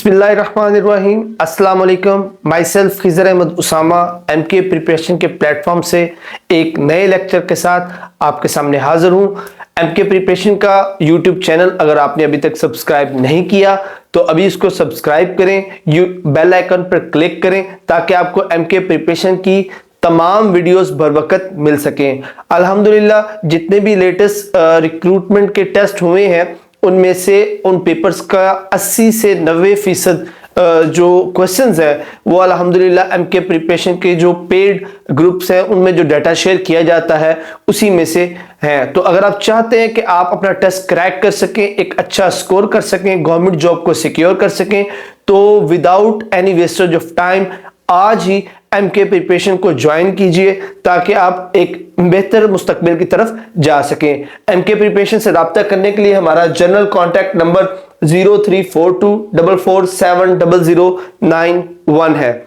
बिस्मिल्लाहिर्रहमानिर्रहीम। अस्सलाम वालेकुम। My self Khizar Ahmed Usama MK preparation के प्लेटफॉर्म से एक नए लेक्चर के साथ आपके सामने हाजिर हूँ। एमके प्रिपरेशन का यूट्यूब चैनल अगर आपने अभी तक सब्सक्राइब नहीं किया तो अभी इसको सब्सक्राइब करें, बेल आइकन पर क्लिक करें ताकि आपको एमके प्रिपरेशन की तमाम वीडियोस बर वक्त मिल सकें। अल्हम्दुलिल्लाह जितने भी लेटेस्ट रिक्रूटमेंट के टेस्ट हुए हैं उनमें से उन पेपर्स का 80 से 90% जो क्वेश्चंस है वो अल्हम्दुलिल्लाह एमके प्रिपरेशन के जो पेड ग्रुप्स हैं उनमें जो डाटा शेयर किया जाता है उसी में से हैं। तो अगर आप चाहते हैं कि आप अपना टेस्ट क्रैक कर सकें, एक अच्छा स्कोर कर सकें, गवर्नमेंट जॉब को सिक्योर कर सकें, तो without any wastage of time आज ही एमके प्रिपरेशन को ज्वाइन कीजिए ताकि आप एक बेहतर मुस्तकबिल की तरफ जा सकें। एमके प्रिपरेशन से राब्ता करने के लिए हमारा जनरल कॉन्टैक्ट नंबर 0342447091 है।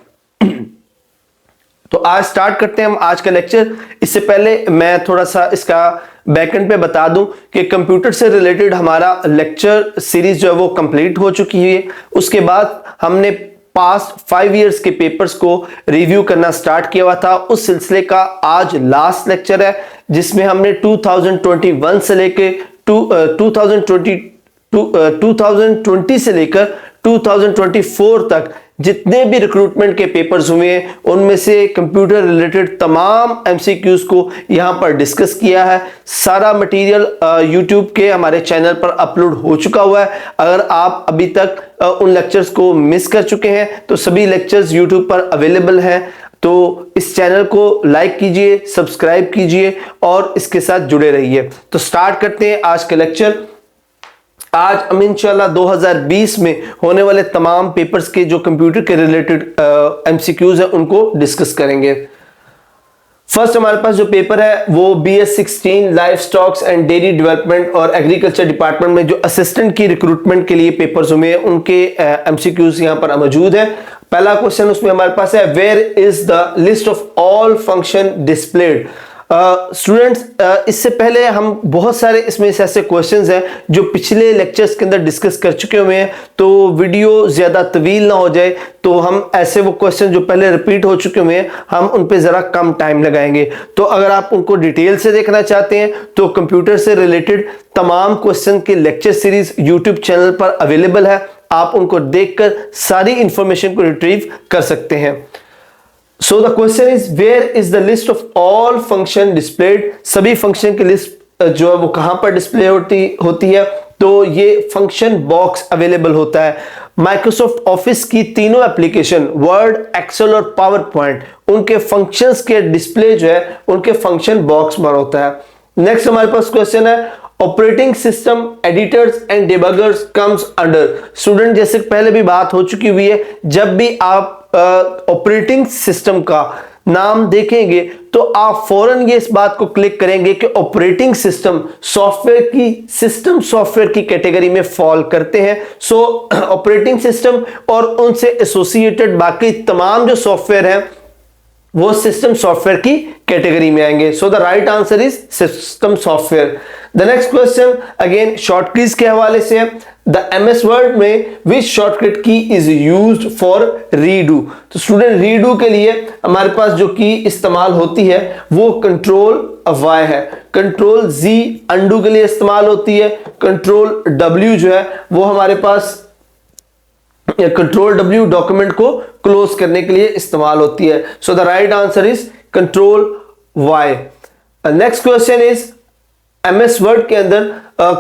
तो आज स्टार्ट करते हैं हम आज का लेक्चर। इससे पहले मैं थोड़ा सा इसका बैकएंड पे बता दूं कि कंप्यूटर से रिलेटेड हमारा लेक्चर सीरीज जो है वो कंप्लीट हो चुकी है। उसके बाद हमने पास्ट 5 इयर्स के पेपर्स को रिव्यू करना स्टार्ट किया हुआ था। उस सिलसिले का आज लास्ट लेक्चर है जिसमें हमने 2021 से लेकर 2020 से लेकर 2024 तक जितने भी रिक्रूटमेंट के पेपर्स हुए हैं उनमें से कंप्यूटर रिलेटेड तमाम एमसीक्यूज को यहां पर डिस्कस किया है। सारा मटेरियल यूट्यूब के हमारे चैनल पर अपलोड हो चुका हुआ है। अगर आप अभी तक उन लेक्चर्स को मिस कर चुके हैं तो सभी लेक्चर्स यूट्यूब पर अवेलेबल हैं। तो इस चैनल को लाइक कीजिए, सब्सक्राइब कीजिए और इसके साथ जुड़े रहिए। तो स्टार्ट करते हैं आज का लेक्चर। आज हम इंशाल्लाह 2020 में होने वाले तमाम पेपर्स के जो कंप्यूटर के रिलेटेड एमसीक्यूज हैं उनको डिस्कस करेंगे। फर्स्ट हमारे पास जो पेपर है वो BS16 life stocks and dairy development और एग्रीकल्चर डिपार्टमेंट में जो असिस्टेंट की रिक्रूटमेंट के लिए पेपर्स हुए हैं उनके एमसीक्यूज यहां पर मौजूद है। पहला क्वेश्चन उसमें हमारे पास है, where is the list of all function displayed. Students इससे पहले हम बहुत सारे इसमें से ऐसे क्वेश्चंस हैं जो पिछले लेक्चर्स के अंदर डिस्कस कर चुके हुए हैं, तो वीडियो ज्यादा तवील ना हो जाए तो हम ऐसे वो क्वेश्चन जो पहले रिपीट हो चुके हुए हैं हम उन पे जरा कम टाइम लगाएंगे। तो अगर आप उनको डिटेल से देखना चाहते हैं तो कंप्यूटर से रिलेटेड तमाम क्वेश्चन की लेक्चर सीरीज यूट्यूब चैनल पर अवेलेबल है। आप उनको देखकर सारी इंफॉर्मेशन को रिट्रीव कर सकते हैं। So the question is, where is the list of all function displayed? सभी फंक्शन की लिस्ट जो है वो कहां पर डिस्प्ले होती है? तो ये फंक्शन बॉक्स अवेलेबल होता है। माइक्रोसॉफ्ट ऑफिस की तीनों एप्लीकेशन वर्ड, एक्सेल और पावर पॉइंट उनके फंक्शंस के डिस्प्ले जो है उनके फंक्शन बॉक्स में होता है। नेक्स्ट हमारे पास क्वेश्चन है, operating system editors and debuggers comes under. Student जैसे पहले भी बात हो चुकी हुई है, जब भी आप ऑपरेटिंग सिस्टम का नाम देखेंगे तो आप फौरन ये इस बात को क्लिक करेंगे कि ऑपरेटिंग सिस्टम सॉफ्टवेयर की कैटेगरी में फॉल करते हैं। सो ऑपरेटिंग सिस्टम और उनसे एसोसिएटेड बाकी तमाम जो सॉफ्टवेयर हैं वो सिस्टम सॉफ्टवेयर की कैटेगरी में आएंगे। So the right answer is system software. The next question again short keys के हवाले से है, द MS वर्ड में which shortcut key is used for redo. तो स्टूडेंट रीडू के लिए हमारे पास जो की इस्तेमाल होती है वो Ctrl+Y है। Ctrl+Z अंडू के लिए इस्तेमाल होती है। Ctrl+W जो है वो हमारे पास Ctrl+W डॉक्यूमेंट को क्लोज करने के लिए इस्तेमाल होती है। So the right answer is Ctrl+Y। Next question is, MS word के अंदर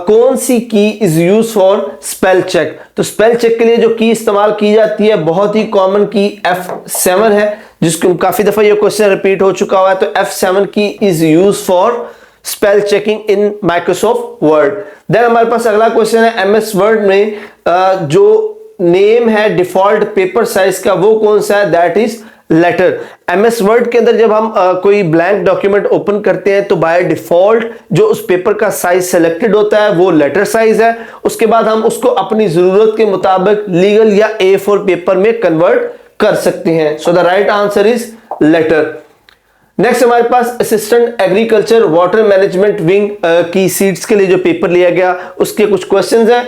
कौन सी key is use for spell check. तो स्पेल चेक के लिए जो की इस्तेमाल की जाती है बहुत ही कॉमन की F7 है, जिसको काफी दफा ये क्वेश्चन रिपीट हो चुका हुआ है। तो F7 key is use for spell checking in Microsoft word. Then हमारे पास अगला क्वेश्चन है, MS वर्ड में जो नेम है डिफॉल्ट पेपर साइज का वो कौन सा है? That is letter. MS word के अंदर जब हम कोई ब्लैंक डॉक्यूमेंट ओपन करते हैं तो बाय डिफॉल्ट जो उस पेपर का साइज सेलेक्टेड होता है वो लेटर साइज है। उसके बाद हम उसको अपनी जरूरत के मुताबिक लीगल या A4 पेपर में कन्वर्ट कर सकते हैं। So the right answer is letter. Next हमारे पास assistant agriculture water management wing की सीट्स के लिए जो पेपर लिया गया उसके कुछ क्वेश्चंस हैं।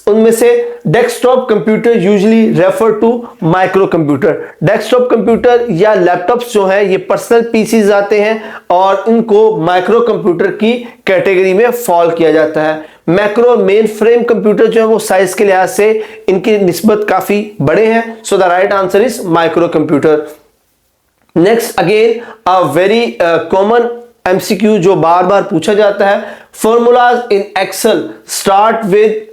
उनमें से desktop computer usually refer to micro computer. Desktop computer या लैपटॉप्स जो है ये पर्सनल पीसीज आते हैं और इनको माइक्रो कंप्यूटर की कैटेगरी में फॉल किया जाता है। मैक्रो मेन फ्रेम कंप्यूटर जो है वो साइज के लिहाज से इनकी निस्बत काफी बड़े हैं। So the right answer is micro computer. Next again a very common MCQ जो बार बार पूछा जाता है, formulas in Excel start with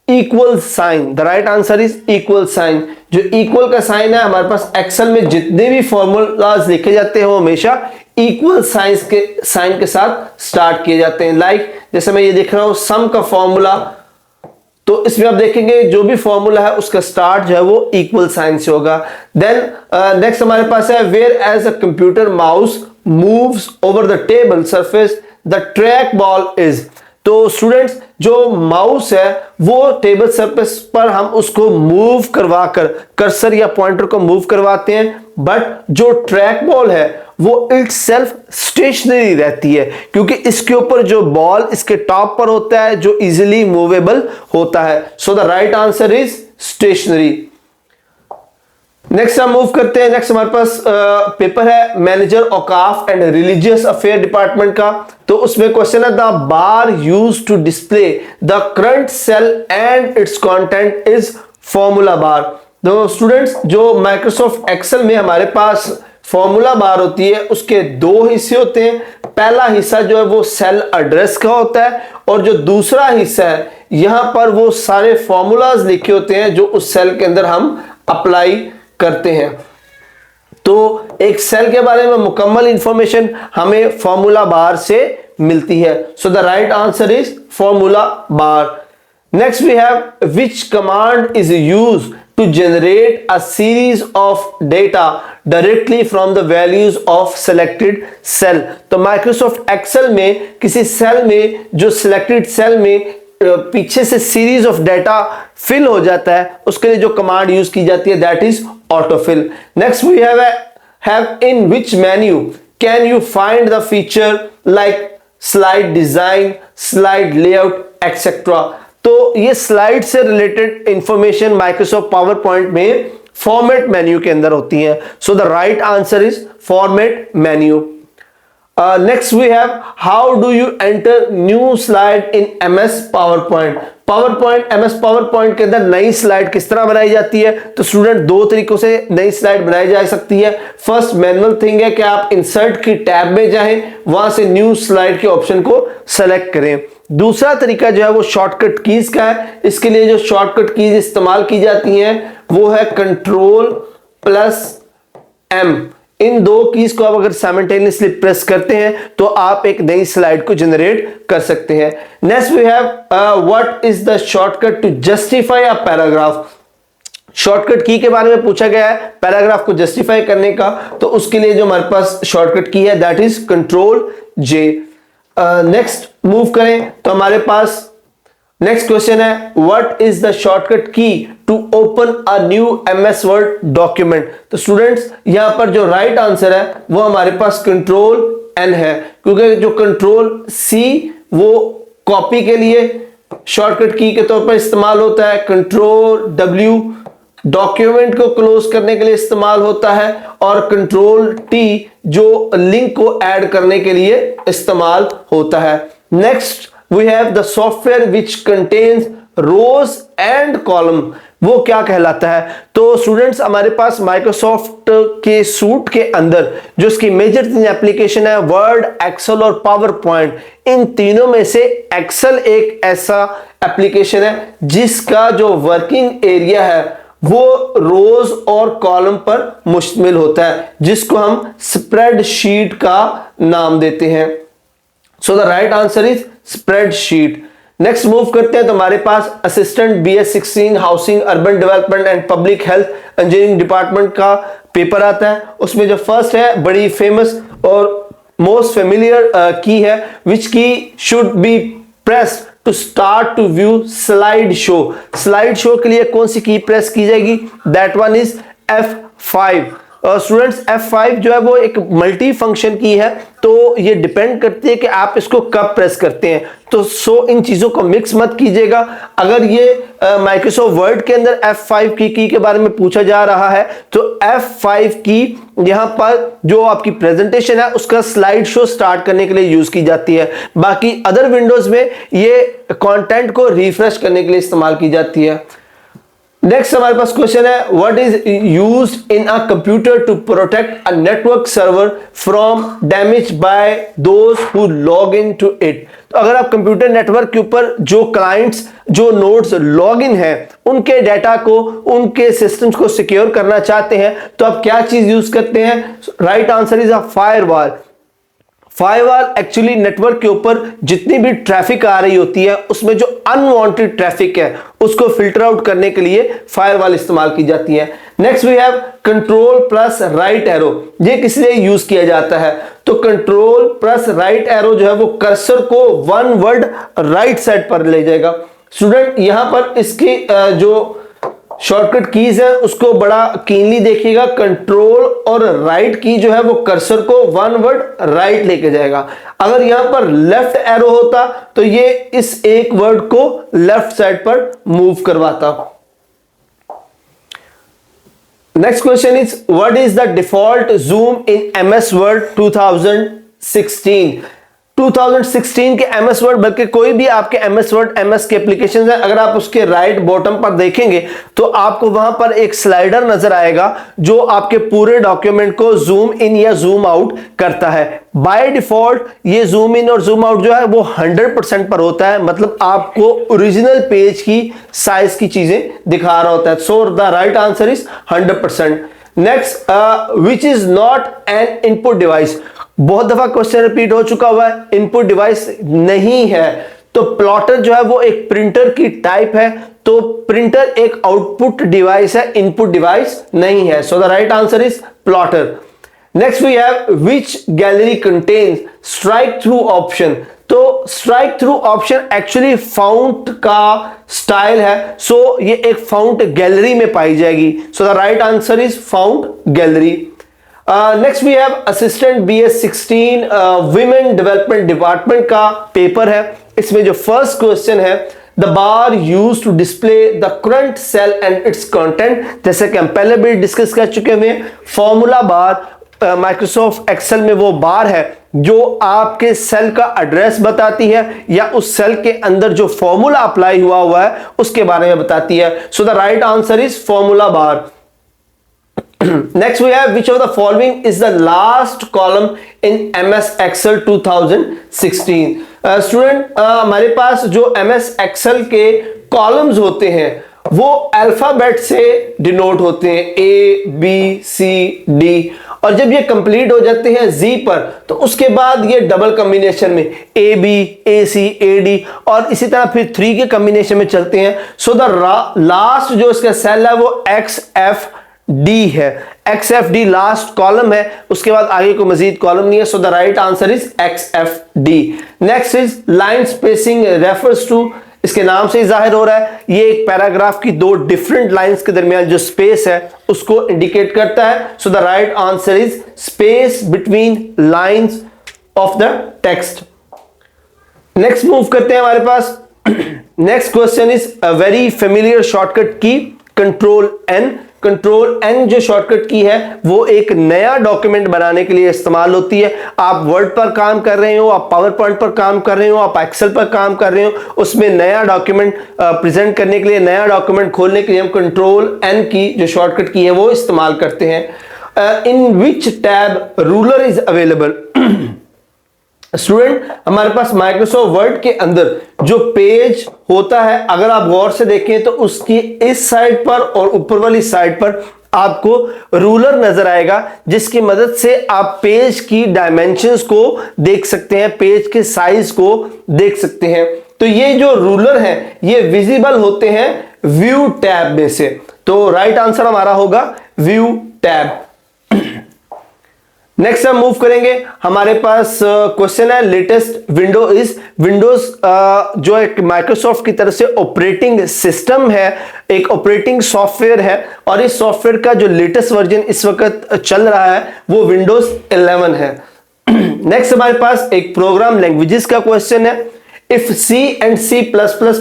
equal sign. The right answer is equal sign. जो इक्वल का साइन है हमारे पास एक्सेल में जितने भी फॉर्मूलाज लिखे जाते हैं वो हमेशा इक्वल साइन के साथ स्टार्ट किए जाते हैं। लाइक जैसे मैं ये देख रहा हूं सम का फॉर्मूला, तो इसमें आप देखेंगे जो भी फॉर्मूला है उसका स्टार्ट जो है वो इक्वल साइन से होगा। देन नेक्स्ट हमारे पास है whereas a computer mouse moves over the table surface the track ball is. तो स्टूडेंट्स जो माउस है वो टेबल सरफेस पर हम उसको मूव करवाकर कर्सर या पॉइंटर को मूव करवाते हैं, बट जो ट्रैक बॉल है वो इटसेल्फ स्टेशनरी रहती है क्योंकि इसके ऊपर जो बॉल इसके टॉप पर होता है जो इजीली मूवेबल होता है। So the right answer is stationery. Next हम मूव करते हैं। नेक्स्ट हमारे पास पेपर है manager Auqaf and religious affair department का। तो उसमें क्वेश्चन है the bar used to display the current cell and its content is formula bar. तो स्टूडेंट्स जो माइक्रोसॉफ्ट एक्सेल में हमारे पास फॉर्मूला बार होती है उसके दो हिस्से होते हैं। पहला हिस्सा जो है वो सेल एड्रेस का होता है और जो दूसरा हिस्सा है यहां पर वो सारे फॉर्मूलाज लिखे होते हैं जो उस सेल के अंदर हम अप्लाई करते हैं। तो एक सेल के बारे में मुकम्मल इंफॉर्मेशन हमें फॉर्मूला बार से मिलती है। So the right answer is formula bar. Next we have which command is used to generate a series of data directly from the values of selected cell। तो Microsoft Excel में किसी cell में जो selected cell में पीछे से series of data fill हो जाता है उसके लिए जो कमांड यूज की जाती है that is autofill. Next we have in which menu can you find the feature like slide design, slide layout etcetera. तो ये स्लाइड से related information Microsoft power point में फॉर्मेट मेन्यू के अंदर होती है। So the right answer is format menu. Next we have how do you enter new slide in MS power point. Power point MS power point के अंदर नई slide किस तरह बनाई जाती है? तो स्टूडेंट दो तरीकों से नई स्लाइड बनाई जा सकती है। फर्स्ट मैनुअल थिंग है कि आप इंसर्ट की टैब में जाएं, वहां से न्यू स्लाइड के ऑप्शन को सेलेक्ट करें। दूसरा तरीका जो है वो शॉर्टकट कीज का है। इसके लिए जो शॉर्टकट कीज इस्तेमाल की जाती हैं वो है कंट्रोल प्लस एम। इन दो कीज को आप अगर साइमल्टेनियसली प्रेस करते हैं तो आप एक नई स्लाइड को जनरेट कर सकते हैं। Next we have what is the shortcut to justify a paragraph. Shortcut key के बारे में पूछा गया है पैराग्राफ को जस्टिफाई करने का, तो उसके लिए जो हमारे पास शॉर्टकट की है that is control J. Next move करें तो हमारे पास नेक्स्ट क्वेश्चन है what is the shortcut key to open a new MS word document. तो स्टूडेंट्स यहां पर जो राइट आंसर है वो हमारे पास कंट्रोल एन है, क्योंकि जो कंट्रोल सी वो कॉपी के लिए शॉर्टकट की के तौर पर इस्तेमाल होता है, कंट्रोल डब्ल्यू डॉक्यूमेंट को क्लोज करने के लिए इस्तेमाल होता है और कंट्रोल टी जो लिंक को ऐड करने के लिए इस्तेमाल होता है। Next we have the software which contains rows and column. वो क्या कहलाता है? तो स्टूडेंट्स हमारे पास माइक्रोसॉफ्ट के सूट के अंदर जो इसकी मेजर तीन एप्लीकेशन है वर्ड, एक्सेल और पावर पॉइंट, इन तीनों में से एक्सेल एक ऐसा एप्लीकेशन है जिसका जो वर्किंग एरिया है वो रोज और कॉलम पर मुश्तमिल होता है, जिसको हम स्प्रेडशीट का नाम देते हैं। So the right answer is spreadsheet. Next move करते हैं तो हमारे पास assistant BS16 housing urban development and public health engineering department का पेपर आता है। उसमें जो फर्स्ट है बड़ी फेमस और मोस्ट फेमिलियर की है which key should be pressed to start to view slide show. Slide show के लिए कौन सी की प्रेस की जाएगी? That one is F5। Students F5 जो है वो एक मल्टी फंक्शन की है, तो ये डिपेंड करती है कि आप इसको कब प्रेस करते हैं। तो इन चीजों को मिक्स मत कीजिएगा। अगर ये माइक्रोसॉफ्ट वर्ड के अंदर F5 की के बारे में पूछा जा रहा है तो F5 की यहां पर जो आपकी प्रेजेंटेशन है उसका स्लाइड शो स्टार्ट करने के लिए यूज की जाती है। बाकी अदर विंडोज में ये कंटेंट को रिफ्रेश करने के लिए इस्तेमाल की जाती है। नेक्स्ट हमारे पास क्वेश्चन है, what is used in a computer to protect a network server from damage by those who log in to it. तो अगर आप कंप्यूटर नेटवर्क के ऊपर जो क्लाइंट्स जो नोड्स लॉग इन है उनके डाटा को, उनके सिस्टम्स को सिक्योर करना चाहते हैं तो आप क्या चीज यूज करते हैं? Right answer is a firewall. Firewall actually network के ऊपर जितनी भी ट्रैफिक आ रही होती है उसमें जो अनवांटेड ट्रैफिक है उसको फिल्टर आउट करने के लिए फायरवॉल इस्तेमाल की जाती है। Next we have control plus right arrow. ये किस लिए यूज किया जाता है? तो कंट्रोल प्लस राइट एरो जो है वो कर्सर को वन वर्ड राइट साइड पर ले जाएगा। स्टूडेंट यहां पर इसकी जो शॉर्टकट कीज है उसको बड़ा कीनली देखिएगा। कंट्रोल और राइट की जो है वो कर्सर को वन वर्ड राइट लेके जाएगा। अगर यहां पर लेफ्ट एरो होता तो ये इस एक वर्ड को लेफ्ट साइड पर मूव करवाता। Next question is, what is the default zoom in MS word 2016? 2016 के MS वर्ड, बल्कि कोई भी आपके MS वर्ड MS के एप्लीकेशन है, अगर आप उसके राइट बॉटम पर देखेंगे तो आपको वहां पर एक स्लाइडर नजर आएगा जो आपके पूरे डॉक्यूमेंट को जूम इन या जूम आउट करता है। बाय डिफॉल्ट ये जूम इन और जूम आउट जो है वो 100% पर होता है, मतलब आपको ओरिजिनल पेज की साइज की चीजें दिखा रहा होता है। So the right answer is 100%। Next, which is not an input device. बहुत दफा क्वेश्चन रिपीट हो चुका हुआ है, इनपुट डिवाइस नहीं है। तो प्लॉटर जो है वो एक प्रिंटर की टाइप है, तो प्रिंटर एक आउटपुट डिवाइस है, इनपुट डिवाइस नहीं है। So the right answer is plotter. Next we have, which gallery contains strike through option. तो strike through option actually font का स्टाइल है, सो ये एक फाउंट गैलरी में पाई जाएगी। So the right answer is font gallery. Next we have assistant BS16 women development department का paper है। इसमें जो फर्स्ट क्वेश्चन है, the bar use to display the current cell and its content. जैसे कि हम पहले भी डिस्कस कर चुके हुए, फॉर्मूला बार माइक्रोसॉफ्ट एक्सेल में वो बार है जो आपके सेल का एड्रेस बताती है या उस सेल के अंदर जो फॉर्मूला अप्लाई हुआ है उसके बारे में बताती है। So the right answer is formula bar. Next we have, which of the following is the last column in MS Excel 2016? Student हमारे पास जो MS Excel के कॉलम्स होते हैं वो अल्फाबेट से डिनोट होते हैं, A B C D, और जब ये कंप्लीट हो जाते हैं Z पर तो उसके बाद ये डबल कॉम्बिनेशन में AB AC AD और इसी तरह फिर 3 के कॉम्बिनेशन में चलते हैं। सो द लास्ट जो इसका सेल है वो XFD है। XFD लास्ट कॉलम है, उसके बाद आगे को मजीद कॉलम नहीं है। So the right answer is XFD। Next is line spacing refers to, इसके नाम से ही जाहिर हो रहा है ये एक पैराग्राफ की दो डिफरेंट लाइंस के दरमियान जो स्पेस है उसको इंडिकेट करता है। So the right answer is space between lines of the text. Next move करते हैं हमारे पास। Next question is a very familiar shortcut key, control N। Control N जो शॉर्टकट की है वो एक नया डॉक्यूमेंट बनाने के लिए इस्तेमाल होती है। आप वर्ड पर काम कर रहे हो, आप पावर पॉइंट पर काम कर रहे हो, आप एक्सेल पर काम कर रहे हो, उसमें नया डॉक्यूमेंट प्रेजेंट करने के लिए, नया डॉक्यूमेंट खोलने के लिए हम कंट्रोल N की जो शॉर्टकट की है वो इस्तेमाल करते हैं। In which tab ruler is available. Student हमारे पास माइक्रोसॉफ्ट वर्ड के अंदर जो पेज होता है अगर आप गौर से देखें तो उसकी इस साइड पर और ऊपर वाली साइड पर आपको रूलर नजर आएगा, जिसकी मदद से आप पेज की डायमेंशंस को देख सकते हैं, पेज के साइज को देख सकते हैं। तो ये जो रूलर है ये विजिबल होते हैं व्यू टैब में से। तो राइट आंसर हमारा होगा व्यू टैब। नेक्स्ट हम मूव करेंगे, हमारे पास क्वेश्चन है लेटेस्ट विंडो इज। विंडोज जो एक माइक्रोसॉफ्ट की तरफ से ऑपरेटिंग सिस्टम है, एक ऑपरेटिंग सॉफ्टवेयर है, और इस सॉफ्टवेयर का जो लेटेस्ट वर्जन इस वक्त चल रहा है वो विंडोज 11 है। नेक्स्ट हमारे पास एक प्रोग्राम लैंग्वेजेस का क्वेश्चन है। If C and C++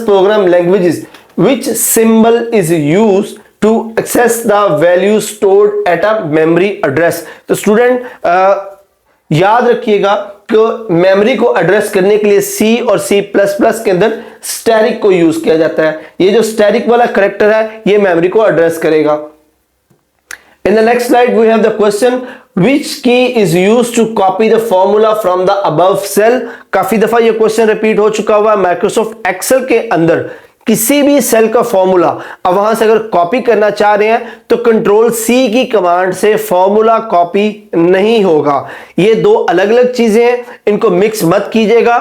program languages, which symbol is used to access the value stored at a memory address? तो स्टूडेंट याद रखिएगा कि मेमोरी को एड्रेस करने के लिए C और C++ के अंदर स्टैरिक को यूज किया जाता है। ये जो स्टैरिक वाला कैरेक्टर है ये मेमोरी को एड्रेस करेगा। In the next slide we have the question, which key is used to copy the formula from the above cell? काफी दफा ये क्वेश्चन रिपीट हो चुका हुआ है माइक्रोसॉफ्ट एक्सेल के अंदर। किसी भी सेल का फॉर्मूला अब वहां से अगर कॉपी करना चाह रहे हैं तो कंट्रोल C की कमांड से फॉर्मूला कॉपी नहीं होगा। ये दो अलग अलग चीजें हैं, इनको मिक्स मत कीजिएगा।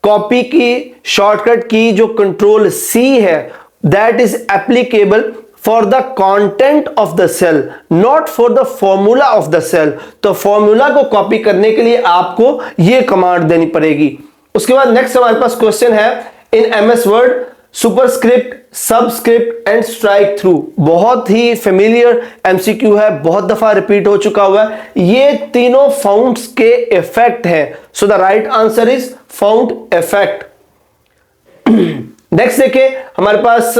कॉपी की शॉर्टकट की जो कंट्रोल C है that is applicable for the content of the cell, not for the formula of the cell। तो फॉर्मूला को कॉपी करने के लिए आपको यह कमांड देनी पड़ेगी। उसके बाद नेक्स्ट हमारे पास क्वेश्चन है, इन MS word superscript, subscript and strike through. बहुत ही फेमिलियर MCQ है, बहुत दफा रिपीट हो चुका हुआ है। ये तीनों फाउंड्स के इफेक्ट है। So the right answer is found effect. Next देखिए हमारे पास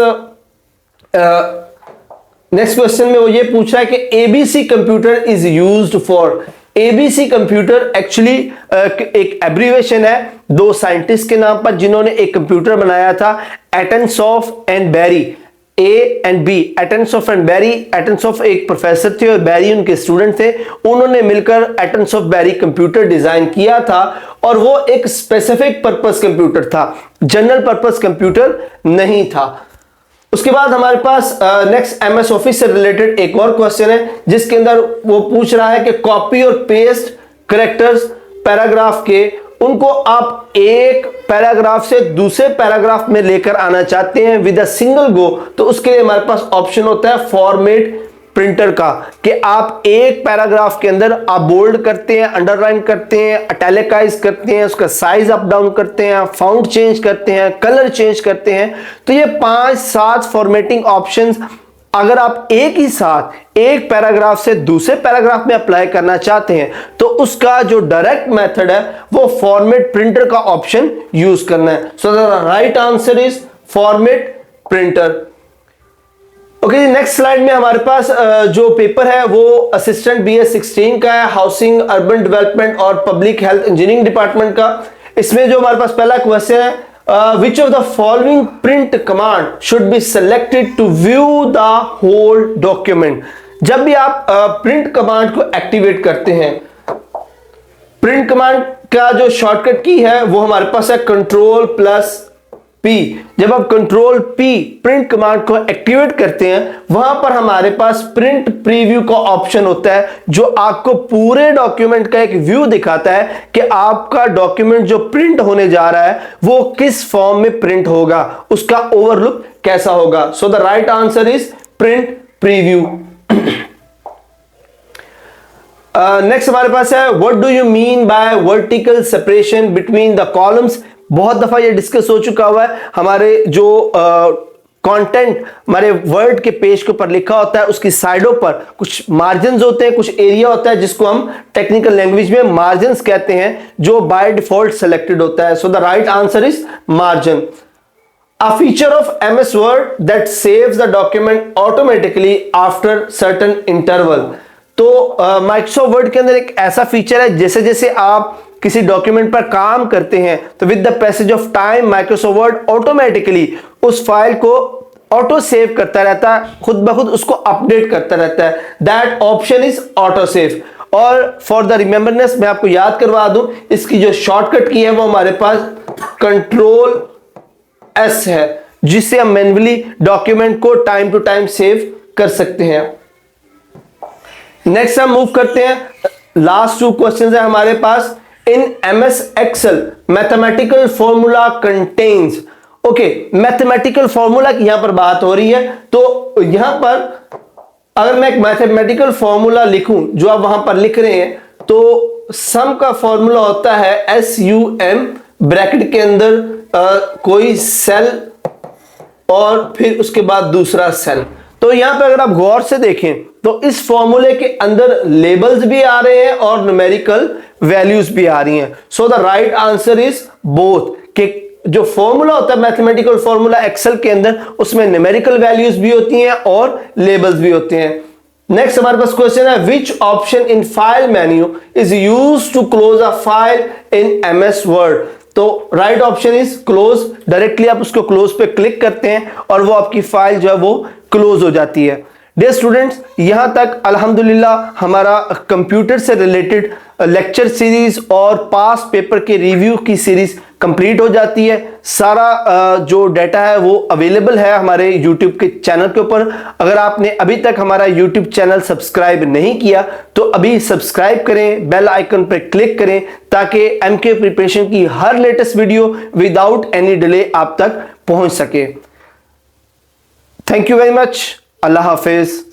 नेक्स्ट क्वेश्चन में वो ये पूछा है कि ABC computer is used for. ABC computer actually एक एब्रीवेशन है दो साइंटिस्ट के नाम पर जिन्होंने एक कंप्यूटर बनाया था, Atanasoff and Berry, A and B, Atanasoff and Berry. Atanasoff एक प्रोफेसर थे और बेरी उनके स्टूडेंट थे। उन्होंने मिलकर एटनसॉफ बेरी कंप्यूटर डिजाइन किया था और वो एक स्पेसिफिक पर्पस कंप्यूटर था, जनरल पर्पस कंप्यूटर नहीं था। उसके बाद हमारे पास नेक्स्ट MS ऑफिस से रिलेटेड एक और क्वेश्चन है जिसके अंदर वो पूछ रहा है कि कॉपी और पेस्ट कैरेक्टर्स पैराग्राफ के, उनको आप एक पैराग्राफ से दूसरे पैराग्राफ में लेकर आना चाहते हैं विद अ सिंगल गो, तो उसके लिए हमारे पास ऑप्शन होता है फॉर्मेट प्रिंटर का, कि आप एक पैराग्राफ के अंदर आप बोल्ड करते हैं, अंडरलाइन करते हैं, इटैलिकाइज करते हैं, उसका साइज अप डाउन करते हैं, फॉन्ट चेंज करते हैं, कलर चेंज करते हैं। तो ये 5-7 फॉर्मेटिंग ऑप्शंस अगर आप एक ही साथ एक पैराग्राफ से दूसरे पैराग्राफ में अप्लाई करना चाहते हैं तो उसका जो डायरेक्ट मेथड है वो फॉर्मेट प्रिंटर का ऑप्शन यूज करना है। So the right answer is format printer. Okay, next slide में हमारे पास जो पेपर है वो असिस्टेंट BS 16 का है, हाउसिंग, अर्बन डेवलपमेंट और पब्लिक हेल्थ इंजीनियरिंग डिपार्टमेंट का। इसमें जो हमारे पास पहला क्वेश्चन है, which of the following print command should be selected to view the whole document. जब भी आप प्रिंट कमांड को एक्टिवेट करते हैं, प्रिंट कमांड का जो शॉर्टकट की है वो हमारे पास है Ctrl+P। जब आप Ctrl+P प्रिंट कमांड को एक्टिवेट करते हैं वहां पर हमारे पास प्रिंट प्रीव्यू का ऑप्शन होता है जो आपको पूरे डॉक्यूमेंट का एक व्यू दिखाता है कि आपका डॉक्यूमेंट जो प्रिंट होने जा रहा है वो किस फॉर्म में प्रिंट होगा, उसका ओवरलुक कैसा होगा। सो the right answer is print preview. Next हमारे पास है, what do you mean by vertical separation between the columns. बहुत दफा ये डिस्कस हो चुका हुआ है। हमारे जो कंटेंट हमारे वर्ड के पेज के ऊपर लिखा होता है उसकी साइडों पर कुछ मार्जिन्स होते हैं, कुछ एरिया होता है जिसको हम टेक्निकल लैंग्वेज में मार्जिन्स कहते हैं, जो बाय डिफॉल्ट सेलेक्टेड होता है। So the right answer is margin. A feature of MS Word that saves the document automatically after certain interval। तो माइक्रोसॉफ्ट वर्ड के अंदर एक ऐसा फीचर है जैसे जैसे आप किसी डॉक्यूमेंट पर काम करते हैं तो with the passage of time Microsoft word automatically उस फाइल को ऑटो सेव करता रहता है, खुद ब खुद उसको अपडेट करता रहता है। That option is auto save. और फॉर द रिमेंबरनेस मैं आपको याद करवा दूं, इसकी जो शॉर्टकट की है वो हमारे पास Ctrl+S है, जिससे हम मैन्युअली डॉक्यूमेंट को टाइम टू टाइम सेव कर सकते हैं। नेक्स्ट हम मूव करते हैं, लास्ट 2 क्वेश्चंस है हमारे पास। इन MS Excel mathematical formula contains. Okay, mathematical formula की यहां पर बात हो रही है, तो यहां पर अगर मैं एक मैथमेटिकल फॉर्मूला लिखूं जो आप वहां पर लिख रहे हैं तो सम का फॉर्मूला होता है SUM, ब्रैकेट के अंदर कोई सेल और फिर उसके बाद दूसरा सेल। तो यहां पे अगर आप गौर से देखें तो इस फॉर्मूले के अंदर लेबल्स भी आ रहे हैं और न्यूमेरिकल वैल्यूज भी आ रही हैं। So the right answer is both, कि जो फॉर्मूला होता है मैथमेटिकल फॉर्मूला एक्सेल के अंदर, उसमें न्यूमेरिकल वैल्यूज भी होती हैं और लेबल्स भी होते हैं। नेक्स्ट हमारे पास क्वेश्चन है, which option in file menu is used to close a file in MS word. तो right option is close. Directly आप उसको क्लोज पे क्लिक करते हैं और वो आपकी फाइल जो है वो क्लोज हो जाती है। डियर स्टूडेंट्स, यहां तक अल्हम्दुलिल्लाह हमारा कंप्यूटर से रिलेटेड लेक्चर सीरीज और पास पेपर के रिव्यू की सीरीज कंप्लीट हो जाती है। सारा जो डाटा है वो अवेलेबल है हमारे यूट्यूब के चैनल के ऊपर। अगर आपने अभी तक हमारा यूट्यूब चैनल सब्सक्राइब नहीं किया तो अभी सब्सक्राइब करें, बेल आइकन पर क्लिक करें, ताकि MK प्रिपरेशन की हर latest video without any delay आप तक पहुंच सके। Thank you very much. अल्लाह हाफिज।